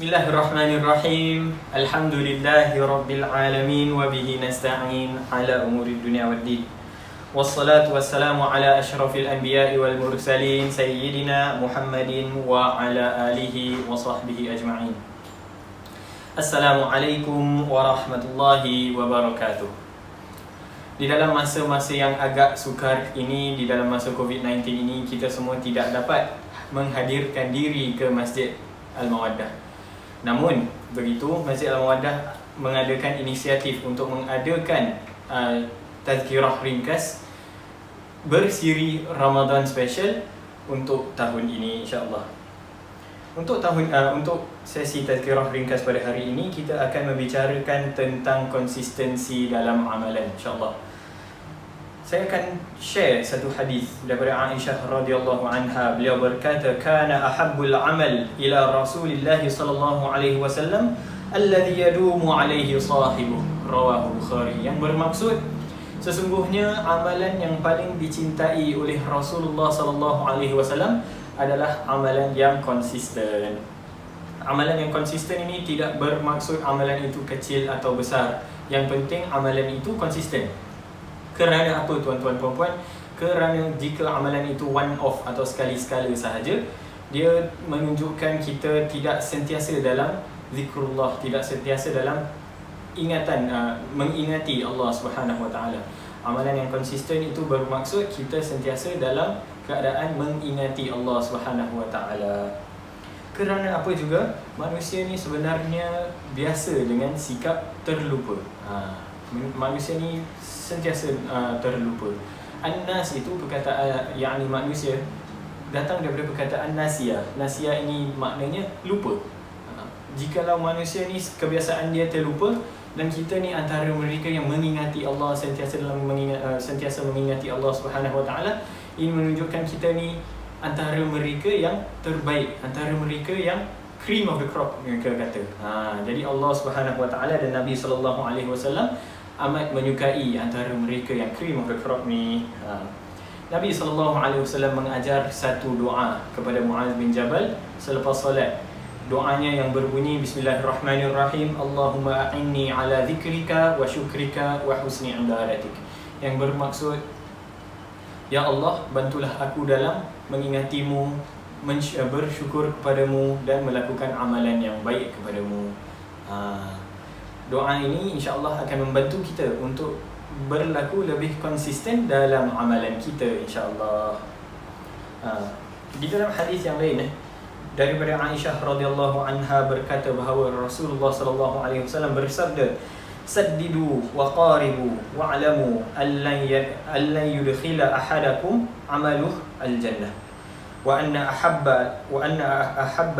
Bismillahirrahmanirrahim. Alhamdulillahi rabbil alamin wa bihi nasta'in ala umuri dunya waddin. Wassalatu wassalamu ala asyrafil anbiya'i wal mursalin sayyidina Muhammadin wa ala alihi wa sahbihi ajma'in. Assalamualaikum warahmatullahi wabarakatuh. Di dalam masa-masa yang agak sukar ini, di dalam masa COVID-19 ini, kita semua tidak dapat menghadirkan diri ke Masjid Al-Mawaddah. Namun begitu, Masjid Al-Mawaddah mengadakan inisiatif untuk mengadakan tazkirah ringkas bersiri Ramadan special untuk tahun ini, insya-Allah. Untuk sesi tazkirah ringkas pada hari ini, kita akan membicarakan tentang konsistensi dalam amalan, insya-Allah. Saya akan share satu hadis daripada Aisyah radhiyallahu anha. Beliau berkata, "Kana ahabbul amal ila Rasulillah sallallahu alaihi wasallam alladhi yadumu alaihi sahibuh." Rawahu Bukhari. Yang bermaksud, sesungguhnya amalan yang paling dicintai oleh Rasulullah sallallahu alaihi wasallam adalah amalan yang konsisten. Amalan yang konsisten ini tidak bermaksud amalan itu kecil atau besar. Yang penting amalan itu konsisten. Kerana apa, tuan-tuan puan-puan? Kerana jika amalan itu one off atau sekali-sekala sahaja, dia menunjukkan kita tidak sentiasa dalam zikrullah, tidak sentiasa dalam ingatan, mengingati Allah Subhanahu Wa Taala. Amalan yang konsisten itu bermaksud kita sentiasa dalam keadaan mengingati Allah Subhanahu Wa Taala. Kerana apa juga, manusia ni sebenarnya biasa dengan sikap terlupa. Manusia ni sentiasa terlupa. An-nas itu perkataan, yakni manusia, datang daripada perkataan nasia. Nasia ini maknanya lupa. Jikalau manusia ni kebiasaan dia terlupa, dan kita ni antara mereka yang mengingati Allah, sentiasa mengingati Allah Subhanahu Wa Taala, ini menunjukkan kita ni antara mereka yang terbaik, antara mereka yang cream of the crop, mereka kata. Jadi Allah Subhanahu Wa Taala dan Nabi sallallahu alaihi wasallam amat menyukai antara mereka yang cream of the crop ni. Nabi SAW mengajar satu doa kepada Muaz bin Jabal selepas solat. Doanya yang berbunyi, Bismillahirrahmanirrahim, Allahumma a'inni ala zikrika wa syukrika wa husni ibadatik. Yang bermaksud, Ya Allah, bantulah aku dalam mengingatimu, bersyukur kepadamu dan melakukan amalan yang baik kepadamu. Doa ini insya-Allah akan membantu kita untuk berlaku lebih konsisten dalam amalan kita, insya-Allah. Di dalam hadis yang lain daripada Aisyah radhiyallahu anha berkata bahawa Rasulullah sallallahu alaihi wasallam bersabda, "Saddidu wa qaribu wa'lamu allan yudkhila ahadakum amaluhu al-jannah wa anna ahabba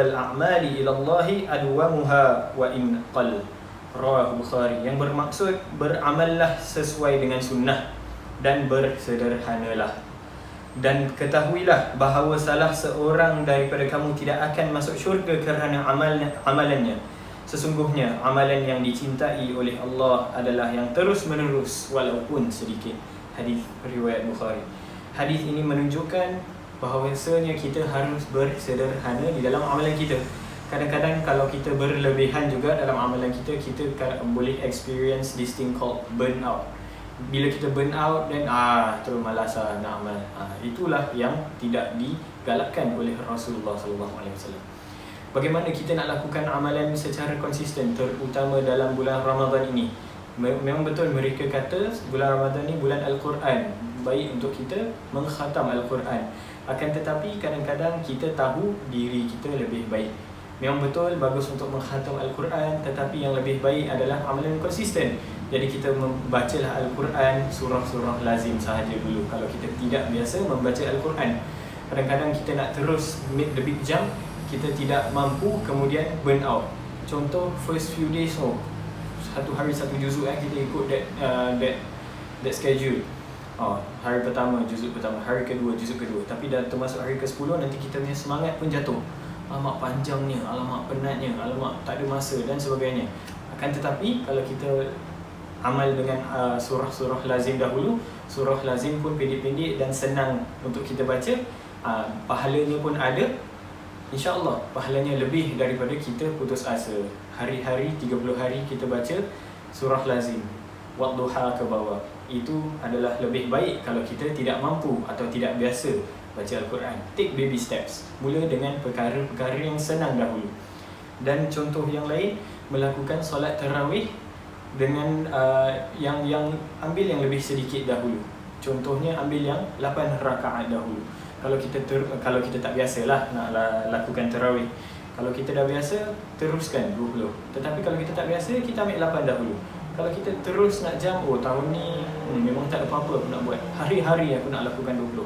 al-a'mali ila Allah adwamuha wa in qall." Rawahu Bukhari. Yang bermaksud, beramallah sesuai dengan sunnah dan bersederhanalah, dan ketahuilah bahawa salah seorang daripada kamu tidak akan masuk syurga kerana amalannya. Sesungguhnya amalan yang dicintai oleh Allah adalah yang terus menerus walaupun sedikit. Hadis riwayat Bukhari. Hadis ini menunjukkan bahawasanya kita harus bersederhana di dalam amalan kita. Kadang-kadang kalau kita berlebihan juga dalam amalan kita, kita boleh experience this thing called burnout. Bila kita burn out, dan terus malas nak amal. Itulah yang tidak digalakkan oleh Rasulullah SAW. Bagaimana kita nak lakukan amalan secara konsisten, terutama dalam bulan Ramadan ini? Memang betul mereka kata bulan Ramadan ini bulan Al-Quran, baik untuk kita mengkhatam Al-Quran. Akan tetapi kadang-kadang kita tahu diri kita lebih baik. Memang betul bagus untuk mengkhatam Al-Quran, tetapi yang lebih baik adalah amalan konsisten. Jadi kita membacalah Al-Quran, surah-surah lazim sahaja dulu. Kalau kita tidak biasa membaca Al-Quran, kadang-kadang kita nak terus make the big jump, kita tidak mampu, kemudian burn out. Contoh, first few days, satu hari satu juzuk, kita ikut that schedule. Hari pertama juzuk pertama, hari kedua juzuk kedua. Tapi dah termasuk hari ke-10, nanti kita punya semangat pun jatuh. Alamak panjangnya, alamak penatnya, alamak tak ada masa dan sebagainya. Akan tetapi kalau kita amal dengan surah-surah lazim dahulu, surah lazim pun pendek-pendek dan senang untuk kita baca, pahalanya pun ada, InsyaAllah pahalanya lebih daripada kita putus asa. Hari-hari 30 hari kita baca surah lazim wadduha ke bawah. Itu adalah lebih baik kalau kita tidak mampu atau tidak biasa baca Al-Quran. Take baby steps. Mula dengan perkara-perkara yang senang dahulu. Dan contoh yang lain, melakukan solat tarawih dengan yang ambil yang lebih sedikit dahulu. Contohnya ambil yang 8 rakaat dahulu. Kalau kita tak biasalah nak lakukan tarawih. Kalau kita dah biasa, teruskan 20. Tetapi kalau kita tak biasa, kita ambil 8 dahulu. Kalau kita terus nak tahun ni memang tak ada apa-apa aku nak buat, hari-hari aku nak lakukan 20.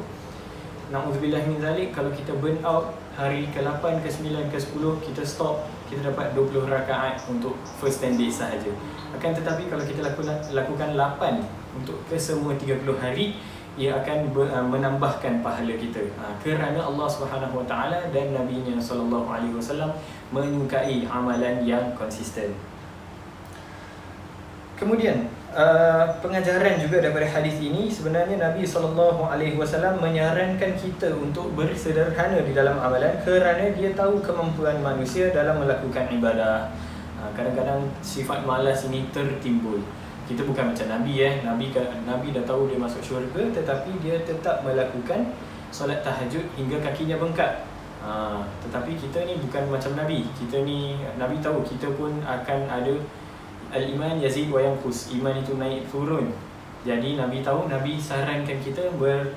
Na'udzubillah min zalik, kalau kita burn out hari ke-8, ke-9, ke-10, kita stop, kita dapat 20 rakaat untuk first 10 days sahaja. Akan tetapi kalau kita lakukan 8 untuk kesemua 30 hari, ia akan menambahkan pahala kita, kerana Allah Subhanahu Wa Taala dan Nabi-Nya sallallahu alaihi wasallam menyukai amalan yang konsisten. Kemudian pengajaran juga daripada hadis ini, sebenarnya Nabi sallallahu alaihi wasallam menyarankan kita untuk bersederhana di dalam amalan kerana dia tahu kemampuan manusia dalam melakukan ibadah. Kadang-kadang sifat malas ini tertimbul. Kita bukan macam Nabi Nabi dah tahu dia masuk syurga, tetapi dia tetap melakukan solat tahajud hingga kakinya bengkak. Tetapi kita ni bukan macam Nabi. Nabi tahu kita pun akan ada al-iman yazid wa yanqus. Iman itu naik turun. Jadi Nabi tahu, Nabi sarankan kita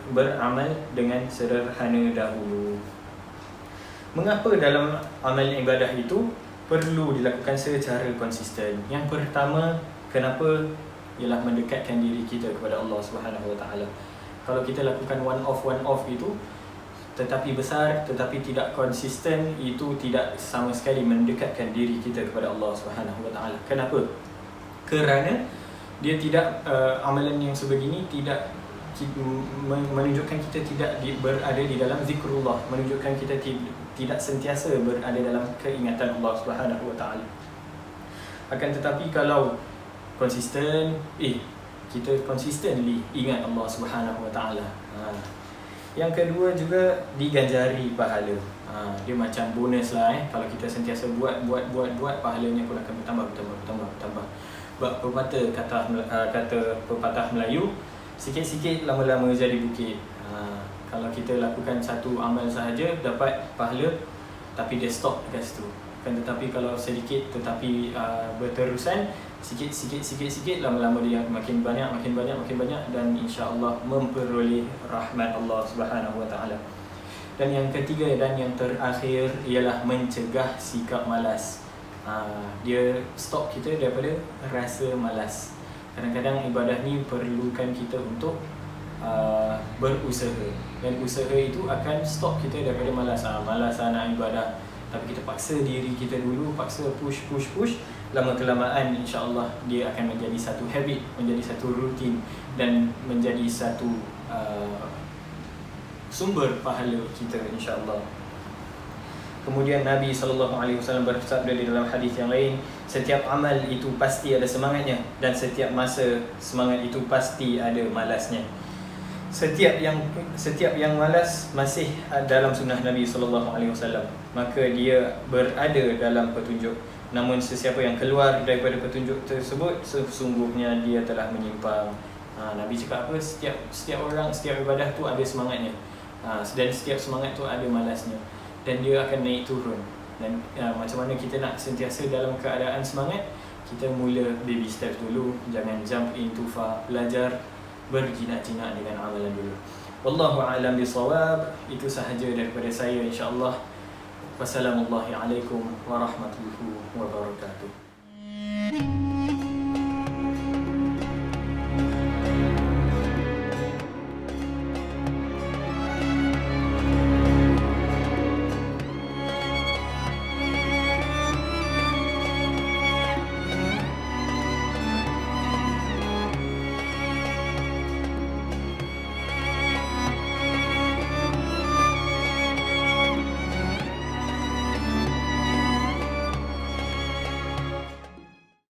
beramal dengan sederhana dahulu. Mengapa dalam amal ibadah itu perlu dilakukan secara konsisten? Yang pertama, kenapa? Ialah mendekatkan diri kita kepada Allah Subhanahu Wa Taala. Kalau kita lakukan one off itu tetapi besar, tetapi tidak konsisten, itu tidak sama sekali mendekatkan diri kita kepada Allah Subhanahu Wa Taala. Kenapa? Kerana dia tidak amalan yang sebegini tidak menunjukkan kita tidak berada di dalam zikrullah, menunjukkan kita tidak sentiasa berada dalam keingatan Allah Subhanahu Wa Taala. Akan tetapi kalau konsisten, kita consistently ingat Allah Subhanahu Wa Taala. Yang kedua juga diganjari pahala. Dia macam bonus lah kalau kita sentiasa buat, pahalanya pun akan bertambah. Kata pepatah Melayu, sikit-sikit lama-lama jadi bukit. Kalau kita lakukan satu amal sahaja dapat pahala, tapi dia stop dekat situ. Tetapi kalau sedikit tetapi berterusan, sikit lama-lama dia makin banyak dan insya-Allah memperoleh rahmat Allah Subhanahu Wa Taala. Dan yang ketiga dan yang terakhir ialah mencegah sikap malas. Dia stop kita daripada rasa malas. Kadang-kadang ibadah ni perlukan kita untuk berusaha, dan usaha itu akan stop kita daripada malas. Malas nak ibadah, tapi kita paksa diri kita dulu, paksa push. Lama-kelamaan insya-Allah dia akan menjadi satu habit, menjadi satu rutin dan menjadi satu sumber pahala kita insya-Allah. Kemudian Nabi SAW bersabda di dalam hadis yang lain, setiap amal itu pasti ada semangatnya dan setiap masa semangat itu pasti ada malasnya. Setiap yang malas masih dalam sunnah Nabi SAW, maka dia berada dalam petunjuk. Namun sesiapa yang keluar daripada petunjuk tersebut, sesungguhnya dia telah menyimpang. Nabi cakap apa? Setiap orang, setiap ibadah tu ada semangatnya, dan setiap semangat tu ada malasnya, dan dia akan naik turun. Dan macam mana kita nak sentiasa dalam keadaan semangat? Kita mula baby steps dulu, jangan jump into far. Belajar berjinak-jinak dengan amalan dulu. Wallahu a'lam bisawab. Itu sahaja daripada saya insya-Allah. Wassalamualaikum warahmatullahi wabarakatuh.